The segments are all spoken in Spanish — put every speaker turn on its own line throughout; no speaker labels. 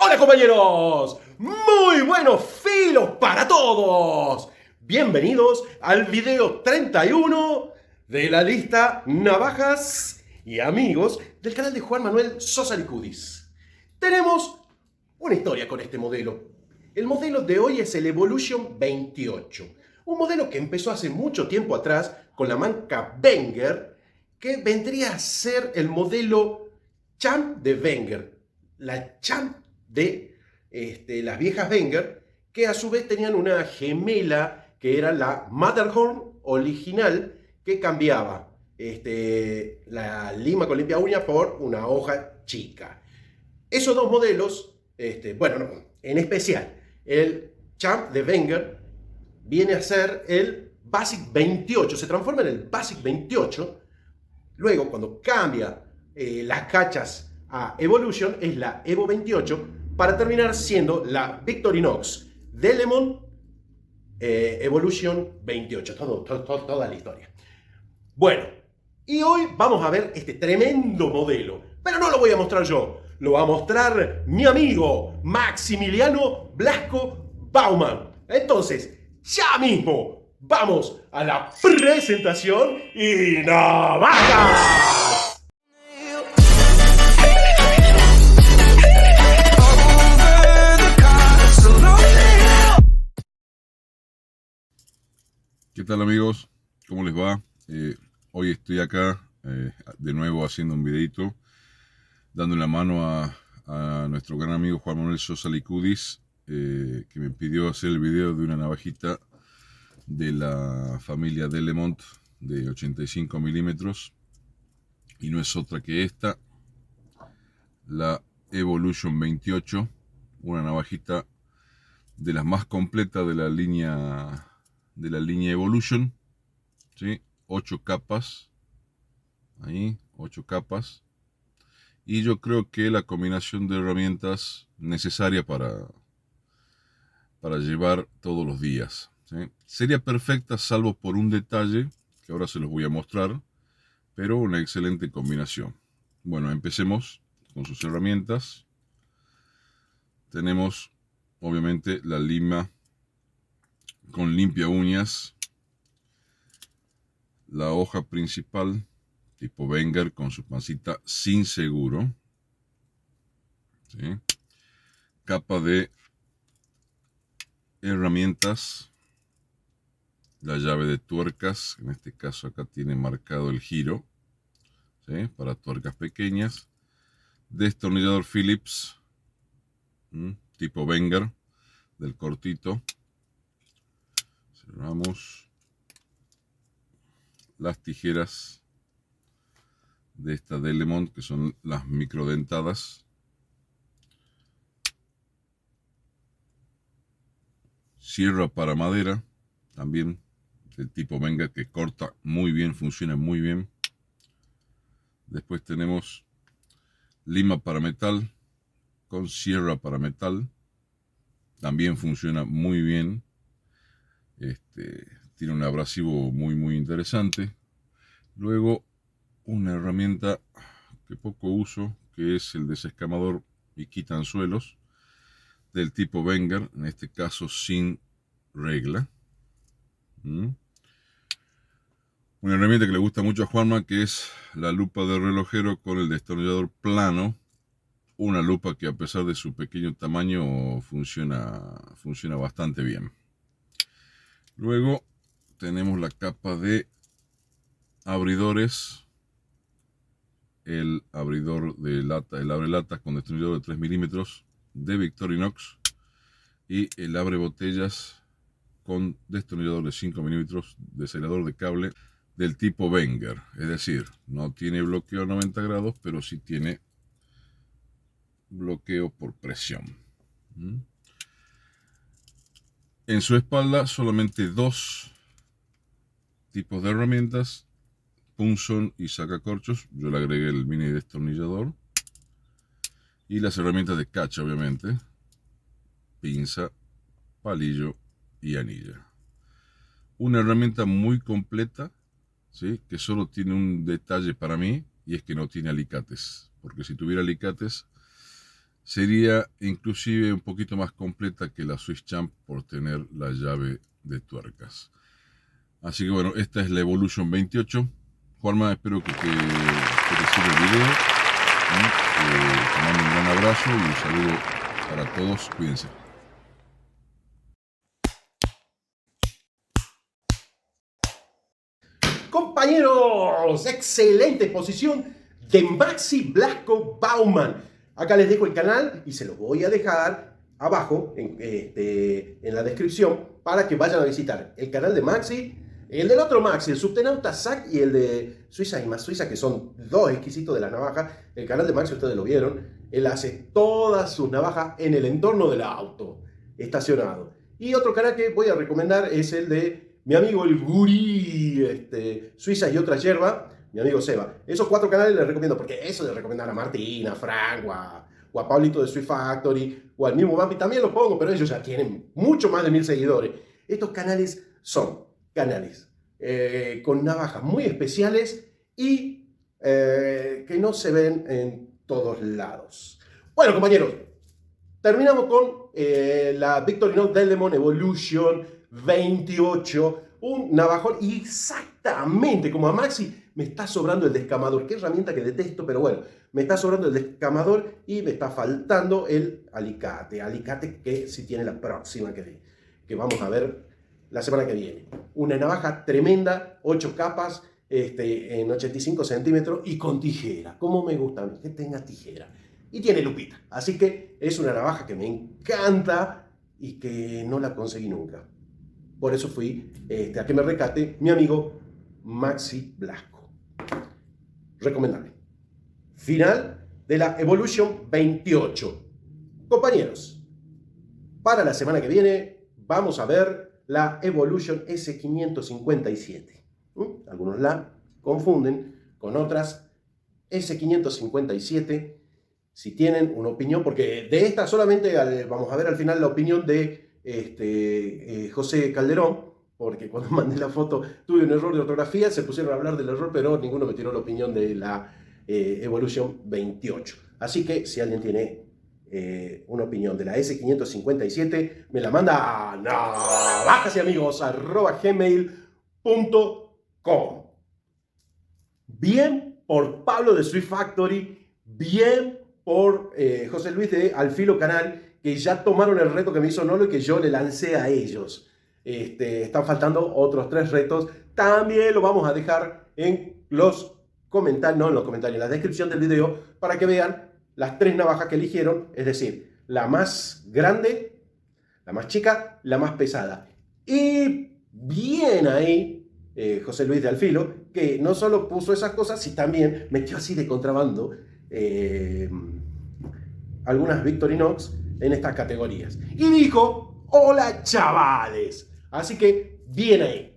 Hola compañeros, muy buenos filos para todos. Bienvenidos al video 31 de la lista Navajas y Amigos del canal de Juan Manuel Sosa Licudis. Tenemos una historia con este modelo. El modelo de hoy es el Evolution 28, un modelo que empezó hace mucho tiempo atrás con la marca Wenger, que vendría a ser el modelo Champ de Wenger, la Champ de las viejas Wenger, que a su vez tenían una gemela que era la Matterhorn original, que cambiaba la lima con limpia uña por una hoja chica. Esos dos modelos, en especial el Champ de Wenger viene a ser el Basic 28, se transforma en el Basic 28. Luego, cuando cambia las cachas a Evolution, es la Evo 28, para terminar siendo la Victorinox Delemon Evolution 28. Toda la historia. Bueno, y hoy vamos a ver este tremendo modelo. Pero no lo voy a mostrar yo, lo va a mostrar mi amigo Maximiliano Blasco Bauman. Entonces, ya mismo vamos a la presentación y navajas.
¿Qué tal amigos? ¿Cómo les va? Hoy estoy acá de nuevo haciendo un videito, dando la mano a nuestro gran amigo Juan Manuel Sosa Licudis, que me pidió hacer el video de una navajita de la familia Delemont de 85 milímetros, y no es otra que esta, la Evolution 28, una navajita de las más completas de la línea Evolution, ¿sí? 8 capas, ahí, 8 capas, y yo creo que la combinación de herramientas necesaria para llevar todos los días, ¿sí? Sería perfecta salvo por un detalle que ahora se los voy a mostrar, pero una excelente combinación. Bueno, empecemos con sus herramientas. Tenemos obviamente la lima con limpia uñas, la hoja principal tipo Wenger con su pancita sin seguro, ¿sí? Capa de herramientas, la llave de tuercas, en este caso acá tiene marcado el giro, ¿sí? Para tuercas pequeñas, destornillador Phillips, tipo Wenger, del cortito. Cerramos. Las tijeras de esta Delemont, que son las microdentadas. Sierra para madera, también del tipo Wenger, que corta muy bien, funciona muy bien. Después tenemos lima para metal con sierra para metal, también funciona muy bien. Tiene un abrasivo muy interesante. Luego una herramienta que poco uso, que es el desescamador y quitansuelos del tipo Wenger, en este caso sin regla. Una herramienta que le gusta mucho a Juanma, que es la lupa de relojero con el destornillador plano. Una lupa que, a pesar de su pequeño tamaño, funciona bastante bien. Luego tenemos la capa de abridores, el abridor de lata, el abre latas con destornillador de 3 milímetros de Victorinox, y el abre botellas con destornillador de 5 milímetros de cerrador de cable del tipo Wenger. Es decir, no tiene bloqueo a 90 grados, pero sí tiene bloqueo por presión. En su espalda solamente dos tipos de herramientas, punzón y sacacorchos. Yo le agregué el mini destornillador. Y las herramientas de cacha, obviamente: pinza, palillo y anilla. Una herramienta muy completa, ¿sí? Que solo tiene un detalle para mí, y es que no tiene alicates. Porque si tuviera alicates, Sería inclusive un poquito más completa que la Swiss Champ por tener la llave de tuercas. Así que bueno, esta es la Evolution 28. Juanma, espero que te sirva el video. Te mando un gran abrazo y un saludo para todos. Cuídense.
Compañeros, excelente exposición de Maxi Blasco Baumann. Acá les dejo el canal y se los voy a dejar abajo en la descripción para que vayan a visitar el canal de Maxi, el del otro Maxi, el Subtenauta Zack, y el de Suiza y más Suiza, que son dos exquisitos de las navajas. El canal de Maxi ustedes lo vieron, él hace todas sus navajas en el entorno del auto, estacionado. Y otro canal que voy a recomendar es el de mi amigo el Gurí, Suiza y otra yerba, mi amigo Seba. Esos 4 canales les recomiendo, porque eso de recomendar a Martina, a Frank, o a Pablito de Swift Factory, o al mismo Bambi, también los pongo, pero ellos ya tienen mucho más de 1000 seguidores. Estos canales son canales con navajas muy especiales y que no se ven en todos lados. Bueno, compañeros, terminamos con la Victorinox Delemon Evolution 28, un navajón, y exactamente como a Maxi me está sobrando el descamador. Qué herramienta que detesto, pero bueno, me está sobrando el descamador y me está faltando el alicate que sí tiene la próxima que vamos a ver la semana que viene. Una navaja tremenda, 8 capas, en 85 centímetros y con tijera, como me gusta a mí, que tenga tijera. Y tiene lupita, así que es una navaja que me encanta y que no la conseguí nunca. Por eso fui a que me recate mi amigo Maxi Blasco. Recomendable. Final de la Evolution 28. Compañeros, para la semana que viene vamos a ver la Evolution S557. Algunos la confunden con otras. S557, si tienen una opinión, porque de esta solamente vamos a ver al final la opinión de José Calderón, porque cuando mandé la foto tuve un error de ortografía, se pusieron a hablar del error, pero ninguno me tiró la opinión de la Evolution 28. Así que si alguien tiene una opinión de la S557, me la manda a navajasyamigos@gmail.com. Bien por Pablo de Swift Factory, bien por José Luis de Alfilo Canal, que ya tomaron el reto que me hizo Nolo y que yo le lancé a ellos. Están faltando otros 3 retos. También lo vamos a dejar en los comentarios, no en los comentarios, en la descripción del video, para que vean las 3 navajas que eligieron. Es decir, la más grande, la más chica, la más pesada. Y bien ahí, José Luis de Alfilo, que no solo puso esas cosas, sino también metió así de contrabando algunas Victorinox en estas categorías. Y dijo, hola chavales. Así que bien ahí.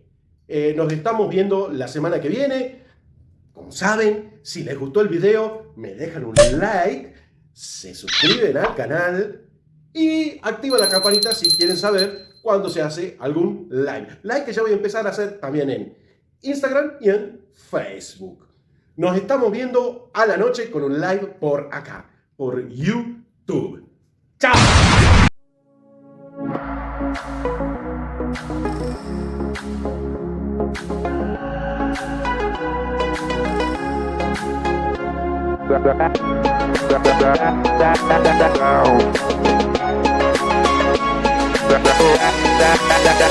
Nos estamos viendo la semana que viene. Como saben, si les gustó el video, me dejan un like, se suscriben al canal y activan la campanita si quieren saber cuando se hace algún live. Live que ya voy a empezar a hacer también en Instagram y en Facebook. Nos estamos viendo a la noche con un live por acá, por YouTube. ¡Chao!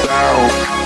Down.